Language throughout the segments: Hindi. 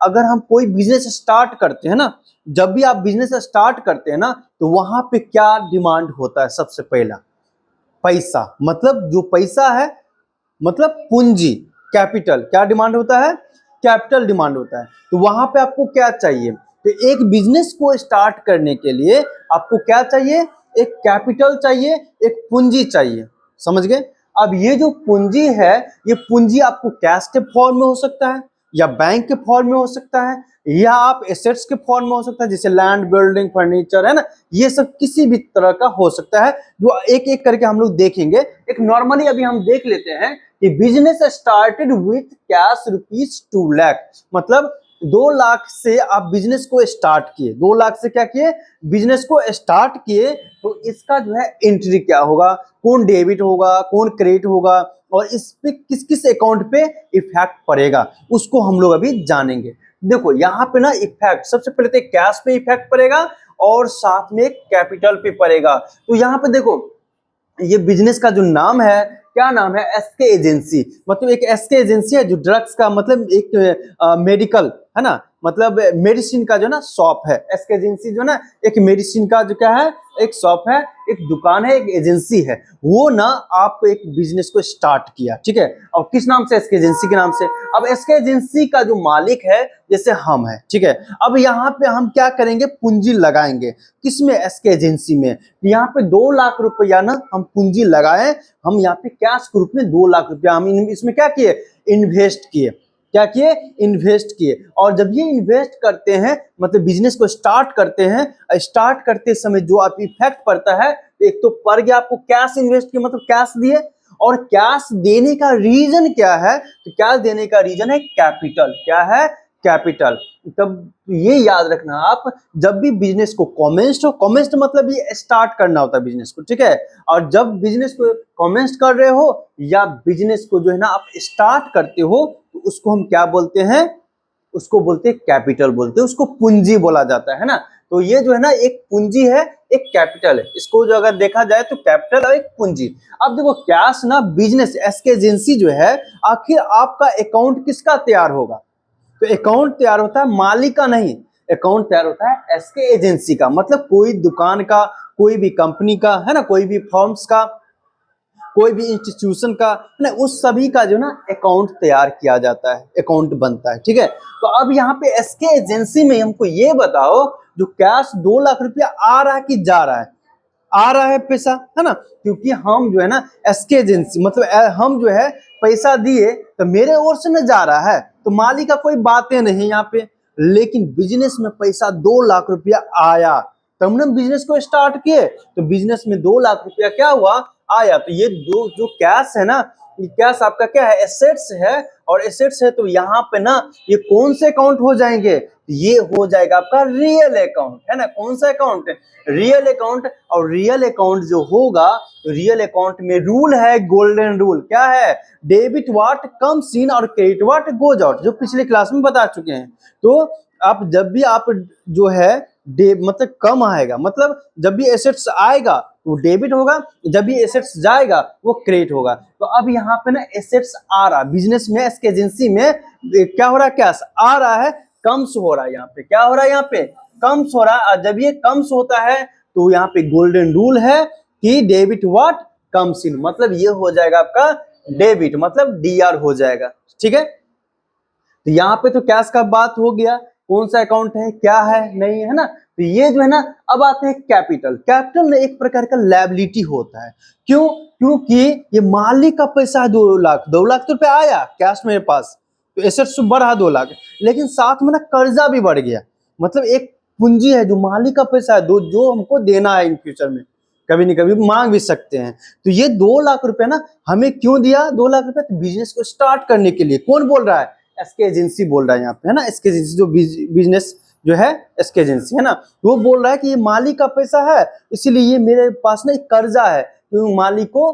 अगर हम कोई बिजनेस स्टार्ट करते हैं ना, जब भी आप बिजनेस स्टार्ट करते हैं ना, तो वहां पे क्या डिमांड होता है? सबसे पहला पैसा, मतलब जो पैसा है, मतलब पूंजी, कैपिटल। क्या डिमांड होता है? कैपिटल डिमांड होता है। तो वहां पे आपको क्या चाहिए? तो एक बिजनेस को स्टार्ट करने के लिए आपको क्या चाहिए? एक कैपिटल चाहिए, एक पूंजी चाहिए। समझ गए? अब ये जो पूंजी है, ये पूंजी आपको कैश के फॉर्म में हो सकता है, या बैंक के फॉर्म में हो सकता है, या आप एसेट्स के फॉर्म में हो सकता है, जैसे लैंड, बिल्डिंग, फर्नीचर, है ना। ये सब किसी भी तरह का हो सकता है, जो एक एक करके हम लोग देखेंगे। एक नॉर्मली अभी हम देख लेते हैं कि business started with cash ₹2 lakh, मतलब 2 लाख से आप बिजनेस को स्टार्ट किए। 2 लाख से क्या किए? बिजनेस को स्टार्ट किए। तो इसका जो है एंट्री क्या होगा, कौन डेबिट होगा, कौन क्रेडिट होगा, और इस पे किस किस अकाउंट पे इफेक्ट पड़ेगा, उसको हम लोग अभी जानेंगे। देखो यहाँ पे ना इफेक्ट, सबसे पहले तो कैश पे इफेक्ट पड़ेगा और साथ में कैपिटल पे पड़ेगा। तो यहाँ पे देखो, ये बिजनेस का जो नाम है, क्या नाम है? SK agency. मतलब एक एसके एजेंसी है जो ड्रग्स का, मतलब एक मेडिकल है ना, मतलब मेडिसिन का जो ना शॉप है। एसके एजेंसी जो ना एक मेडिसिन का जो क्या है, एक शॉप है, एक दुकान है, एक एजेंसी है। वो ना आप एक बिजनेस को स्टार्ट किया, ठीक है, और किस नाम से? एसके एजेंसी के नाम से। अब एसके एजेंसी का जो मालिक है, जैसे हम है, ठीक है। अब यहाँ पे हम क्या करेंगे? पूंजी लगाएंगे। किसमें? एसके एजेंसी में। यहाँ पे 2 लाख रुपया ना हम पूंजी लगाए। हम यहाँ पे कैश के रूप में 2 लाख रुपया हम इसमें क्या किए? इन्वेस्ट किए। क्या किए? इन्वेस्ट किए। और जब ये इन्वेस्ट करते हैं, मतलब बिजनेस को स्टार्ट करते हैं, स्टार्ट करते समय जो आप इफेक्ट पड़ता है, तो एक तो पड़ गया आपको कैश इन्वेस्ट किया, मतलब कैश दिए। और कैश देने का रीजन क्या है? तो कैश देने का रीजन है कैपिटल। क्या है? कैपिटल। तब ये याद रखना आप, जब भी बिजनेस को कॉमेंस्ड मतलब ये स्टार्ट करना होता है बिजनेस को, ठीक है। और जब बिजनेस को कॉमेंस्ड कर रहे हो, या बिजनेस को जो है ना आप स्टार्ट करते हो, तो उसको हम क्या बोलते हैं? उसको बोलते हैं कैपिटल, बोलते हैं उसको, पूंजी बोला जाता है ना। तो ये जो है ना एक पूंजी है, एक कैपिटल है। इसको जो अगर देखा जाए तो कैपिटल और एक पूंजी। अब देखो कैश ना बिजनेस एसके एजेंसी जो है, आखिर आपका अकाउंट किसका तैयार होगा? तो अकाउंट तैयार होता है मालिक का नहीं, अकाउंट तैयार होता है एसके एजेंसी का। मतलब कोई दुकान का, कोई भी कंपनी का, है ना, कोई भी फर्म्स का, कोई भी इंस्टीट्यूशन का, है ना, उस सभी का जो ना अकाउंट तैयार किया जाता है, अकाउंट बनता है, ठीक है। तो अब यहाँ पे एसके एजेंसी में हमको ये बताओ, जो कैश 2 लाख रुपया आ रहा है कि जा रहा है? आ रहा है पैसा, है ना, क्योंकि हम जो है ना एसके एजेंसी, मतलब हम जो है पैसा दिए, तो मेरे ओर से न जा रहा है, तो मालिक का कोई बातें नहीं यहाँ पे। लेकिन बिजनेस में पैसा 2 लाख रुपया आया, तब हमने बिजनेस को स्टार्ट किए, तो बिजनेस में 2 लाख रुपया क्या हुआ? आया। तो ये दो जो कैश है ना, ये कैश आपका क्या है? एसेट्स है। और एसेट्स है तो यहाँ पे ना ये कौन से अकाउंट हो जाएंगे? ये हो जाएगा आपका रियल अकाउंट, है ना। कौन सा अकाउंट? Real account. और रियल अकाउंट जो होगा, रियल अकाउंट में रूल है, गोल्डन रूल। क्या है? डेबिट व्हाट कम्स इन और क्रेडिट व्हाट गोज आउट, जो पिछले क्लास में बता चुके हैं। तो आप जब भी आप जो है मतलब कम आएगा, मतलब जब भी एसेट्स आएगा वो डेबिट होगा, जब भी एसेट्स जाएगा वो क्रेडिट होगा। तो अब यहाँ पे ना एसेट्स आ रहा, बिजनेस में एसके एजेंसी में क्या हो रहा है? कैश आ रहा है, कम्स हो रहा है। यहाँ पे क्या हो रहा है? यहाँ पे कम्स हो रहा है। और जब ये कम्स होता है, तो यहाँ पे गोल्डन रूल है कि डेबिट व्हाट कम्स इन, मतलब ये हो जाएगा आपका डेबिट, मतलब डीआर हो जाएगा, ठीक है। तो यहाँ पे तो कैश का बात हो गया, कौन सा अकाउंट है, क्या है, नहीं है ना। तो ये जो है ना, अब आते हैं कैपिटल। कैपिटल में एक प्रकार का लायबिलिटी होता है। क्यों? क्योंकि ये मालिक का पैसा है 2 लाख, 2 लाख तो रुपया आया कैश मेरे पास, तो एसेट्स बढ़ा 2 लाख, लेकिन साथ में ना कर्जा भी बढ़ गया। मतलब एक पूंजी है जो मालिक का पैसा है, जो हमको देना है इन फ्यूचर में, कभी नहीं कभी मांग भी सकते हैं। तो ये 2 लाख रुपया ना हमें क्यों दिया? 2 लाख रुपया तो बिजनेस को स्टार्ट करने के लिए। कौन बोल रहा है? एसके एजेंसी बोल रहा है यहाँ पे, है ना। एसके एजेंसी जो बिजनेस जो है एसके एजेंसी, है ना, वो बोल रहा है कि ये मालिक का पैसा है, इसीलिए ये मेरे पास ना एक कर्जा है, तो मालिक को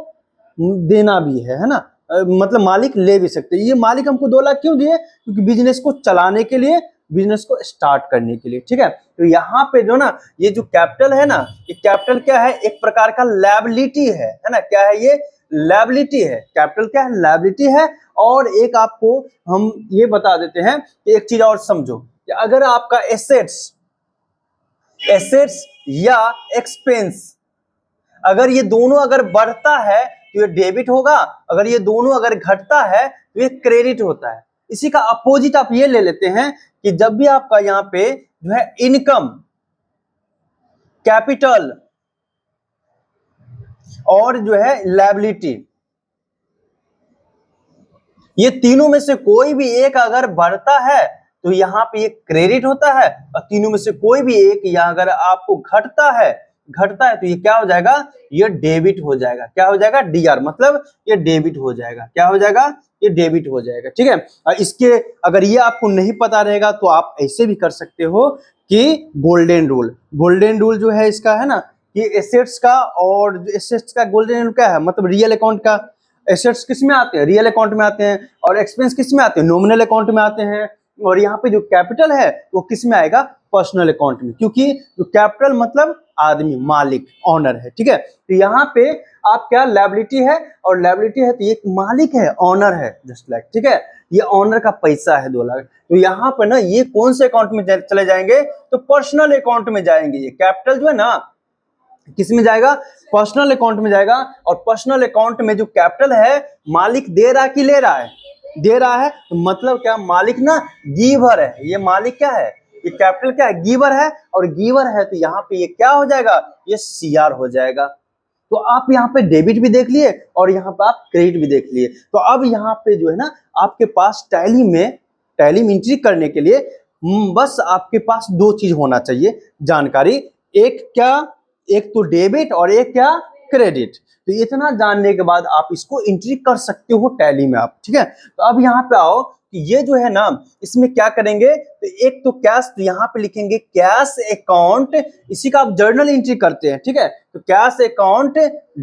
देना भी है ना। मतलब मालिक ले भी सकते हैं। ये मालिक हमको 2 लाख क्यों दिए? क्योंकि बिजनेस को चलाने के लिए, बिजनेस को स्टार्ट करने के लिए, ठीक है। तो यहाँ पे जो ना ये जो कैपिटल है ना, ये कैपिटल क्या है? एक प्रकार का लायबिलिटी है ना। क्या है ये? लायबिलिटी है, कैपिटल क्या है, लायबिलिटी है। और एक आपको हम ये बता देते हैं कि एक चीज और समझो कि अगर आपका एसेट्स या एक्सपेंस, अगर ये दोनों अगर बढ़ता है तो ये डेबिट होगा, अगर ये दोनों अगर घटता है तो ये क्रेडिट होता है। इसी का अपोजिट आप ये ले लेते हैं कि जब भी आपका यहाँ पे जो है इनकम, कैपिटल और जो है लायबिलिटी, ये तीनों में से कोई भी एक अगर बढ़ता है तो यहाँ पे ये क्रेडिट होता है, और तीनों में से कोई भी एक यहाँ अगर आपको घटता है तो ये क्या हो जाएगा, ये डेबिट हो जाएगा। क्या हो जाएगा, डीआर, मतलब ये डेबिट हो जाएगा। क्या हो जाएगा, ये डेबिट हो जाएगा। ठीक है, और इसके अगर ये आपको नहीं पता रहेगा तो आप ऐसे भी कर सकते हो कि गोल्डन रूल जो है इसका है ना, कि एसेट्स का, और एसेट्स का गोल्डन रूल क्या है, मतलब रियल अकाउंट का एसेट्स किस में आते हैं, रियल अकाउंट में आते हैं, और एक्सपेंस किस में आते हैं, नॉमिनल अकाउंट में आते हैं। और यहाँ पे जो कैपिटल है वो किस में आएगा, पर्सनल अकाउंट में, क्योंकि जो कैपिटल मतलब आदमी, मालिक, ऑनर है। ठीक है, तो यहाँ पे आप क्या, लायबिलिटी है, और लायबिलिटी है तो ये मालिक है, ऑनर है, जस्ट लाइक। ठीक है, ये ऑनर का पैसा है 2 लाख। तो यहाँ पर ना ये कौन से अकाउंट में चले जाएंगे, तो पर्सनल अकाउंट में जाएंगे। ये कैपिटल जो है ना किस में जाएगा, पर्सनल अकाउंट में जाएगा। और पर्सनल अकाउंट में जो कैपिटल है, मालिक दे रहा है कि ले रहा है, दे रहा है, तो मतलब क्या, मालिक ना गिवर है। ये मालिक क्या है, ये कैपिटल क्या है, गिवर है, और गिवर है तो यहाँ पे ये क्या हो जाएगा, ये सीआर हो जाएगा। तो आप यहाँ पे डेबिट भी देख लिए और यहाँ पे आप क्रेडिट भी देख लिए। तो अब यहाँ पे जो है ना आपके पास टैली में एंट्री करने के लिए बस आपके पास 2 चीज होना चाहिए जानकारी, एक तो डेबिट और एक क्या, क्रेडिट। तो इतना जानने के बाद आप इसको एंट्री कर सकते हो टैली में आप। ठीक है, तो अब यहाँ पे आओ कि ये जो है ना इसमें क्या करेंगे, तो एक तो कैश, तो यहाँ पे लिखेंगे कैश अकाउंट, इसी का आप जर्नल एंट्री करते हैं। ठीक है, तो cash account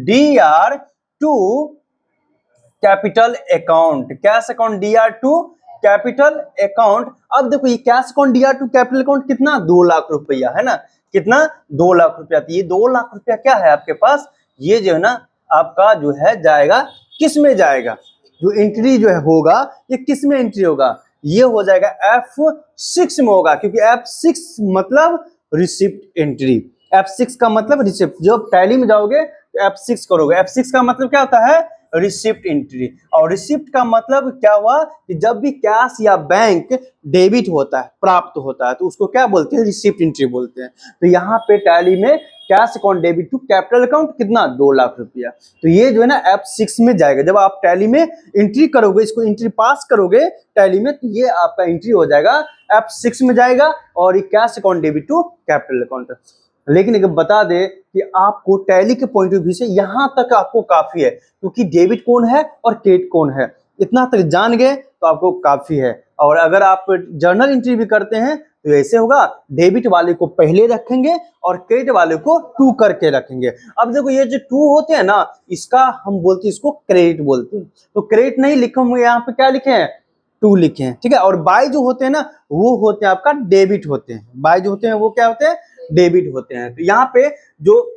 DR to capital account, cash account DR to capital account. अब देखो ये cash account DR to capital account कितना, 2 लाख रुपया है ना, कितना, 2 लाख रुपया। तो ये 2 लाख रुपया क्या है आपके पास, ये जो है ना आपका जो है जाएगा किस में जाएगा, जो एंट्री जो है होगा ये किस में एंट्री होगा, ये हो जाएगा F6 में होगा, क्योंकि F6 मतलब रिसिप्ट एंट्री। F6 का मतलब रिसिप्ट, जब टैली में जाओगे तो F6 करोगे। F6 का मतलब क्या होता है, रिसिप्ट एंट्री। और रिसिप्ट का मतलब क्या हुआ कि जब भी कैश या बैंक डेबिट होता है, प्राप्त होता है, तो उसको क्या बोलते हैं, रिसिप्ट एंट्री बोलते हैं। तो यहाँ पे टैली में cash account debit to capital account कितना, 2 लाख रुपया। तो ये जो है ना F6 में जाएगा। जब आप टैली में एंट्री करोगे, इसको एंट्री पास करोगे टैली में, तो ये आपका एंट्री हो जाएगा F6 में जाएगा, और ये cash account debit to capital account. लेकिन एक बता दे कि आपको टैली के पॉइंट ऑफ व्यू से यहाँ तक आपको काफी है, क्योंकि डेबिट कौन है और क्रेडिट कौन है, इतना तक जान गए तो आपको काफी है। और अगर आप जर्नल एंट्री भी करते हैं तो ऐसे होगा, डेबिट वाले को पहले रखेंगे और क्रेडिट वाले को 2 करके रखेंगे। अब देखो ये जो 2 होते हैं ना, इसका हम बोलते हैं, इसको क्रेडिट बोलते हैं। तो क्रेडिट नहीं लिखे हुए, यहाँ पे क्या लिखे हैं, 2 लिखे हैं। ठीक है, और बाय जो होते हैं ना वो होते हैं आपका डेबिट होते हैं, बाय जो होते हैं वो क्या होते हैं, डेबिट होते हैं। तो यहाँ पे जो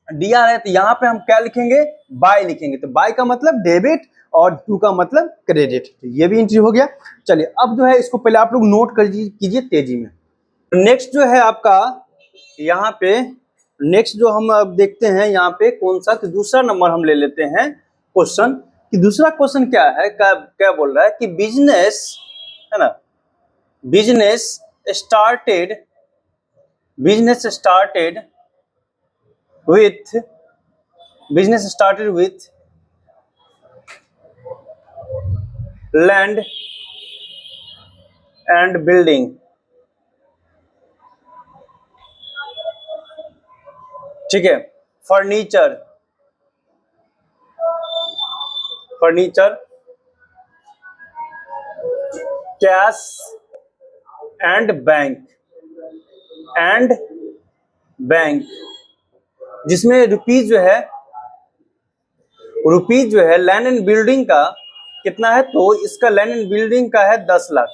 DR है तो यहाँ पे हम क्या लिखेंगे, बाय लिखेंगे। तो बाय का मतलब डेबिट और 2 का मतलब क्रेडिट। तो ये भी एंट्री हो गया। चलिए अब जो है इसको पहले आप लोग नोट कर कीजिए तेजी में। नेक्स्ट जो है आपका यहाँ पे, नेक्स्ट जो हम अब देखते हैं यहाँ पे कौन सा, तो दूसरा नंबर हम ले लेते हैं क्वेश्चन। कि दूसरा क्वेश्चन क्या है, क्या बोल रहा है कि बिजनेस है ना, business started with land and building। ठीक है, फर्नीचर, कैश एंड बैंक, जिसमें रुपीज जो है लैंड एंड बिल्डिंग का कितना है, तो इसका लैंड एंड बिल्डिंग का है 10 लाख।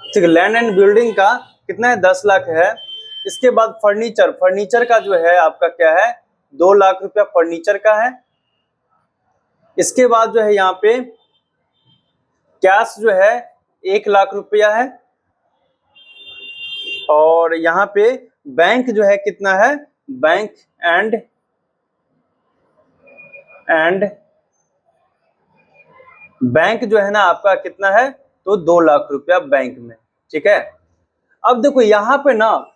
ठीक है, लैंड एंड बिल्डिंग का कितना है, 10 लाख है। इसके बाद फर्नीचर का जो है आपका क्या है, 2 लाख रुपया फर्नीचर का है। इसके बाद जो है यहाँ पे कैश जो है 1 लाख रुपया है, और यहाँ पे बैंक जो है कितना है, बैंक एंड बैंक जो है ना आपका कितना है, तो 2 लाख रुपया बैंक में। ठीक है, अब देखो यहाँ पे ना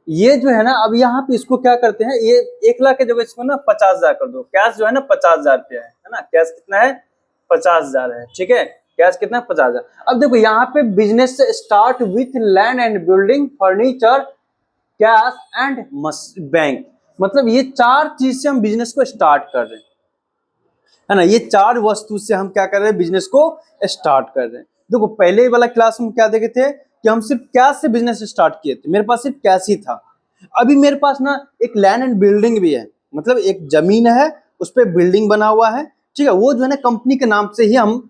ये जो है ना, अब यहाँ पे इसको क्या करते हैं, ये 1 लाख के जगह इसको ना 50,000 कर दो। कैश जो है ना 50,000 रुपया है ना, कैश कितना है 50,000 है। ठीक है, कैश कितना 50,000। अब देखो यहाँ पे business start with land and building, furniture, cash and bank, मतलब ये 4 चीज से हम बिजनेस को स्टार्ट कर रहे हैं, है ना। ये 4 वस्तु से हम क्या कर रहे हैं, बिजनेस को स्टार्ट कर रहे हैं। देखो पहले वाला क्लास में क्या देखे थे कि हम सिर्फ कैश से बिजनेस स्टार्ट किए थे, मेरे पास सिर्फ कैश ही था। अभी मेरे पास ना एक लैंड एंड बिल्डिंग भी है, मतलब एक जमीन है उस पर बिल्डिंग बना हुआ है। ठीक है, वो जो है ना कंपनी के नाम से ही हम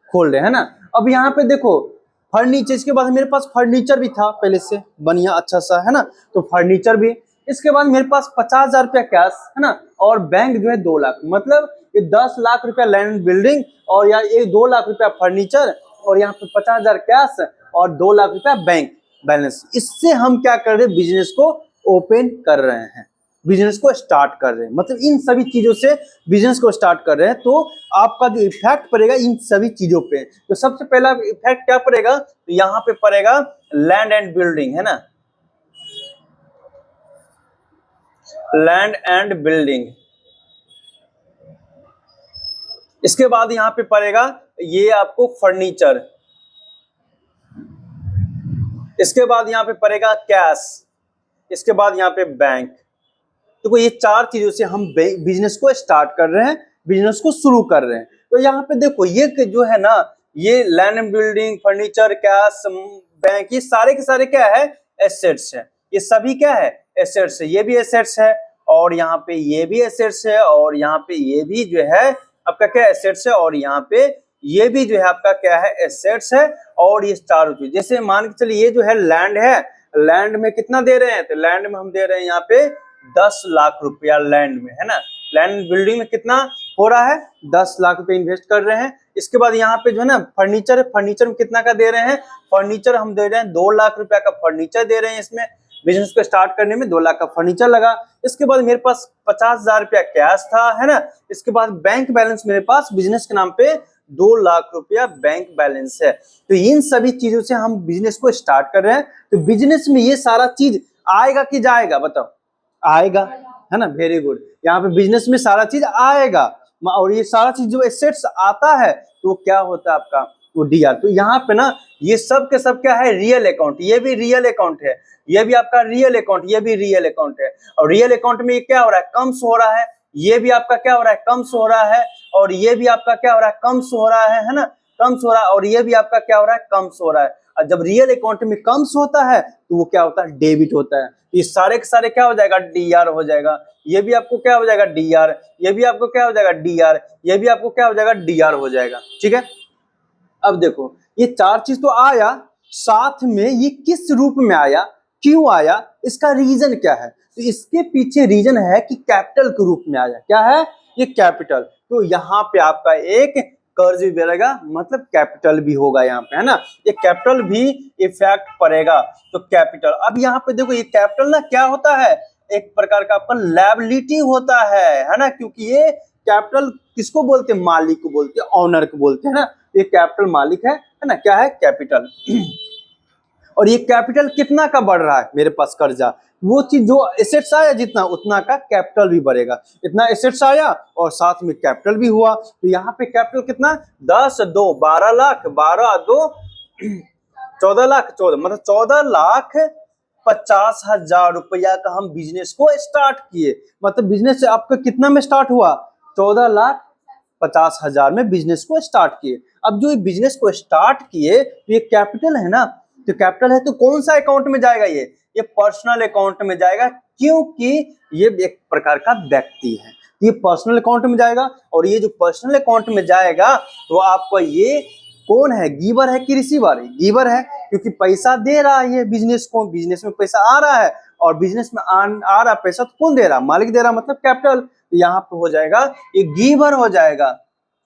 खोल रहे हैं ना। अब यहाँ पे देखो फर्नीचर, इसके बाद मेरे पास फर्नीचर भी था पहले से बढ़िया अच्छा सा, है ना, तो फर्नीचर भी। इसके बाद मेरे पास 50,000 रुपया कैश, है ना, और बैंक जो है 2 लाख, मतलब ये 10 लाख रुपया लैंड बिल्डिंग, और यहाँ ये 2 लाख रुपया फर्नीचर, और यहाँ पे 50,000 कैश और 2 लाख रुपया बैंक बैलेंस। इससे हम क्या कर रहे हैं, बिजनेस को ओपन कर रहे हैं, बिजनेस को स्टार्ट कर रहे हैं, मतलब इन सभी चीजों से बिजनेस को स्टार्ट कर रहे हैं। तो आपका जो इफेक्ट पड़ेगा इन सभी चीजों पे, तो सबसे पहला इफेक्ट क्या पड़ेगा, तो यहाँ पे पड़ेगा लैंड एंड बिल्डिंग, है ना, लैंड एंड बिल्डिंग। इसके बाद यहाँ पे पड़ेगा ये आपको फर्नीचर, इसके बाद यहाँ पे पड़ेगा कैश, इसके बाद यहाँ पे बैंक। तो ये 4 चीजों से हम बिजनेस को स्टार्ट कर रहे हैं, बिजनेस को शुरू कर रहे हैं। तो यहाँ पे देखो ये जो है ना, ये land and building, furniture, cash, bank, ये सारे के सारे क्या है, एसेट्स है। ये सभी क्या है, एसेट्स है। ये भी एसेट्स है, और यहाँ पे ये भी एसेट्स है, और यहाँ पे ये भी जो है आपका क्या एसेट्स है, और यहाँ पे ये भी जो है आपका क्या है, एसेट्स है। और ये 4 चीज, जैसे मान के चलिए ये जो है लैंड है, लैंड में कितना दे रहे हैं, तो लैंड में हम दे रहे हैं यहाँ पे 10 लाख रुपया लैंड में, है ना। लैंड बिल्डिंग में कितना हो रहा है, 10 लाख रुपए इन्वेस्ट कर रहे हैं। इसके बाद यहाँ पे जो है ना फर्नीचर है, फर्नीचर में कितना का दे रहे हैं, फर्नीचर हम दे रहे हैं 2 लाख रुपया का फर्नीचर दे रहे हैं। इसमें बिजनेस को स्टार्ट करने में 2 लाख का फर्नीचर लगा। इसके बाद मेरे पास 50,000 रुपया कैश था, है ना। इसके बाद बैंक बैलेंस मेरे पास बिजनेस के नाम पे 2 लाख रुपया बैंक बैलेंस है। तो इन सभी चीजों से हम बिजनेस को स्टार्ट कर रहे हैं। तो बिजनेस में ये सारा चीज आएगा कि जाएगा, बताओ, आएगा, है ना, वेरी गुड। यहाँ पे बिजनेस में सारा चीज आएगा, और ये सारा चीज जो एसेट्स आता है तो क्या होता है आपका, वो डीआर। तो यहाँ पे ना ये सब के सब क्या है, रियल अकाउंट, ये भी रियल अकाउंट है, ये भी आपका रियल अकाउंट, ये भी रियल अकाउंट है। और रियल अकाउंट में ये क्या हो रहा है, कम्स हो रहा है, ये भी आपका क्या हो रहा है, कम्स हो रहा है, और ये भी आपका क्या हो रहा है, कम्स हो रहा है ना, कम्स हो रहा है, और ये भी आपका क्या हो रहा है, कम्स हो रहा है। और जब रियल अकाउंट में कम्स होता है तो वो क्या होता है, डेबिट होता है। ये सारे के सारे क्या हो जाएगा, डीआर हो जाएगा। ये भी आपको क्या हो जाएगा, डीआर, ये भी आपको क्या हो जाएगा, डीआर, ये भी आपको क्या हो जाएगा, डीआर हो जाएगा। ठीक है, अब देखो ये 4 चीज तो आया, साथ में ये किस रूप में आया, क्यों आया, इसका रीजन क्या है, तो इसके पीछे रीजन है कि कैपिटल के रूप में आया। क्या है, ये कैपिटल। तो यहाँ पे आपका एक कर्ज भी बढ़ेगा, मतलब कैपिटल भी होगा यहाँ पे, है ना, ये कैपिटल भी इफेक्ट पड़ेगा। तो कैपिटल, अब यहाँ पे देखो ये कैपिटल ना क्या होता है, एक प्रकार का आपका लायबिलिटी होता है ना, क्योंकि ये कैपिटल किसको बोलते हैं, मालिक को बोलते हैं, ऑनर को बोलते हैं ना। ये कैपिटल मालिक है ना, क्या है, कैपिटल। और ये कैपिटल कितना का बढ़ रहा है, मेरे पास कर्जा, वो चीज जो एसेट्स आया जितना उतना का कैपिटल भी बढ़ेगा। इतना एसेट्स आया और साथ में कैपिटल भी हुआ, तो यहाँ पे कैपिटल कितना, 10 2 12 लाख, 12 2 14 लाख, 14 मतलब 14,50,000 रुपया का हम बिजनेस को स्टार्ट किए। मतलब बिजनेस आपका कितना में स्टार्ट हुआ, 14,50,000 में बिजनेस को स्टार्ट किए। अब जो ये बिजनेस को स्टार्ट किए तो ये कैपिटल है ना, तो कैपिटल है तो कौन सा अकाउंट में जाएगा, ये पर्सनल अकाउंट में जाएगा, क्योंकि ये एक प्रकार का व्यक्ति है, ये पर्सनल अकाउंट में जाएगा। और ये जो पर्सनल अकाउंट में जाएगा तो आपको ये कौन है, गिवर है कि रिसीवर, गिवर है, क्योंकि पैसा दे रहा है ये बिजनेस को, बिजनेस में पैसा आ रहा है, और बिजनेस में आ रहा पैसा तो कौन दे रहा, मालिक दे रहा, मतलब कैपिटल। यहाँ पे हो जाएगा ये गिवर हो जाएगा,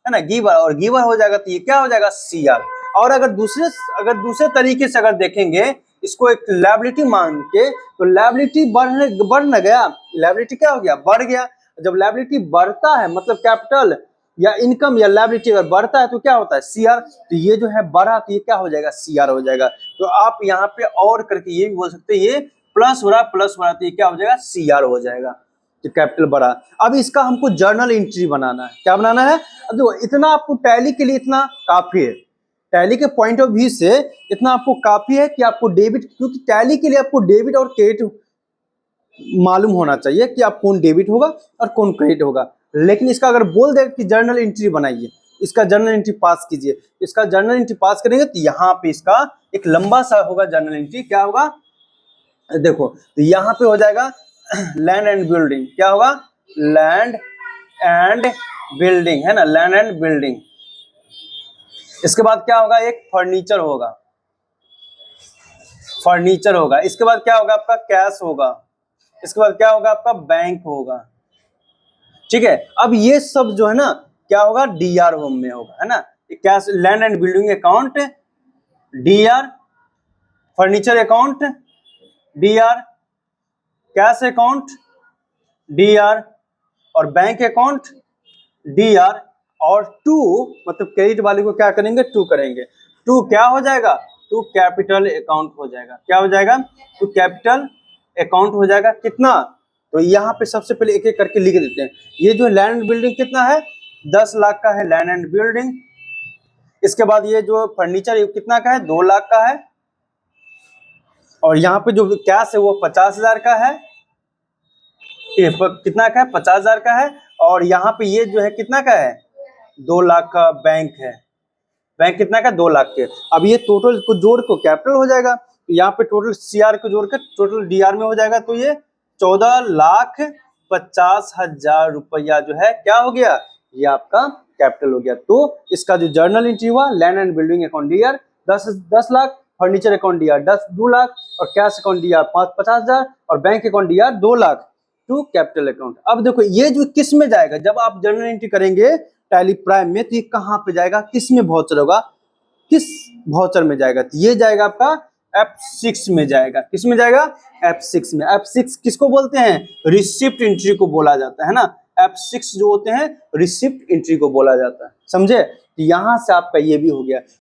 है ना, गिवर, और गिवर हो जाएगा तो ये क्या हो जाएगा, सीआर। और अगर दूसरे तरीके से अगर देखेंगे इसको एक लायबिलिटी मान के, तो लायबिलिटी बढ़ न गया, लायबिलिटी क्या हो गया, बढ़ गया। जब लायबिलिटी बढ़ता है मतलब कैपिटल या इनकम या लायबिलिटी अगर बढ़ता है तो क्या होता है, सीआर। तो ये जो है बढ़ा तो ये क्या हो जाएगा, सीआर हो जाएगा। तो आप यहाँ पे और करके ये भी बोल सकते हैं, ये प्लस हो रहा तो ये क्या हो जाएगा, सीआर हो जाएगा, तो कैपिटल बढ़ा। अब इसका हमको जर्नल एंट्री बनाना है, क्या बनाना है। अब देखो इतना आपको टैली के लिए इतना काफी है, टैली के पॉइंट ऑफ व्यू से इतना आपको काफी है कि आपको डेबिट, क्योंकि टैली के लिए आपको डेबिट और क्रेडिट मालूम होना चाहिए कि आप कौन डेबिट होगा और कौन क्रेडिट होगा। लेकिन इसका अगर बोल दे कि जर्नल एंट्री बनाइए, इसका जर्नल एंट्री पास कीजिए, इसका जर्नल एंट्री पास करेंगे तो यहाँ पे इसका एक लंबा सा होगा जर्नल एंट्री, क्या होगा देखो, तो यहाँ पे हो जाएगा लैंड एंड बिल्डिंग, क्या होगा, लैंड एंड बिल्डिंग, है ना, लैंड एंड बिल्डिंग। इसके बाद क्या होगा, एक फर्नीचर होगा, फर्नीचर होगा। इसके बाद क्या होगा, आपका कैश होगा। इसके बाद क्या होगा, आपका बैंक होगा। ठीक है, अब ये सब जो है ना क्या होगा, डीआर होम में होगा, है ना, cash, land and building account D R, furniture account D R, cash account D R, और बैंक अकाउंट डीआर, और टू मतलब क्रेडिट वाले को क्या करेंगे, टू करेंगे। टू क्या हो जाएगा, टू कैपिटल अकाउंट हो जाएगा, क्या हो जाएगा, टू कैपिटल अकाउंट हो जाएगा। कितना, तो यहाँ पे सबसे पहले एक एक करके लिख देते हैं। ये जो लैंड एंड बिल्डिंग कितना है, 10 लाख का है लैंड एंड बिल्डिंग। इसके बाद ये जो फर्नीचर ये कितना का है, 2 लाख का है। और यहाँ पे जो कैश है वो 50,000 का है, कितना का है, 50,000 का है। और यहाँ पे ये जो है कितना का है, 2 लाख का बैंक है। बैंक कितना का, 2 लाख के। अब ये टोटल को जोड़ को कैपिटल हो जाएगा, तो यहाँ पे टोटल सीआर को जोड़ कर टोटल डीआर में हो जाएगा, तो ये 14,50,000 रुपया जो है क्या हो गया, ये आपका कैपिटल हो गया। तो इसका जो जर्नल एंट्री हुआ, land and building account DR 10 lakh, furniture account DR 2 lakh, और कैश अकाउंट डीआर 50,000, और bank account DR 2 lakh to capital account. अब देखो ये जो किस में जाएगा, जब आप जर्नल एंट्री करेंगे टैली प्राइम में, तो ये कहाँ पे जाएगा, किस में वाउचर होगा, किस वाउचर में जाएगा, तो ये जाएगा आपका F6 में जाएगा। किस में जाएगा, F6 में। F6 किसको बोलते हैं, रिसिप्ट एंट्री को बोला जाता है ना, F6 जो होते हैं रिसिप्ट एंट्री को बोला जाता है, समझे। यहां से आपका ये भी हो गया।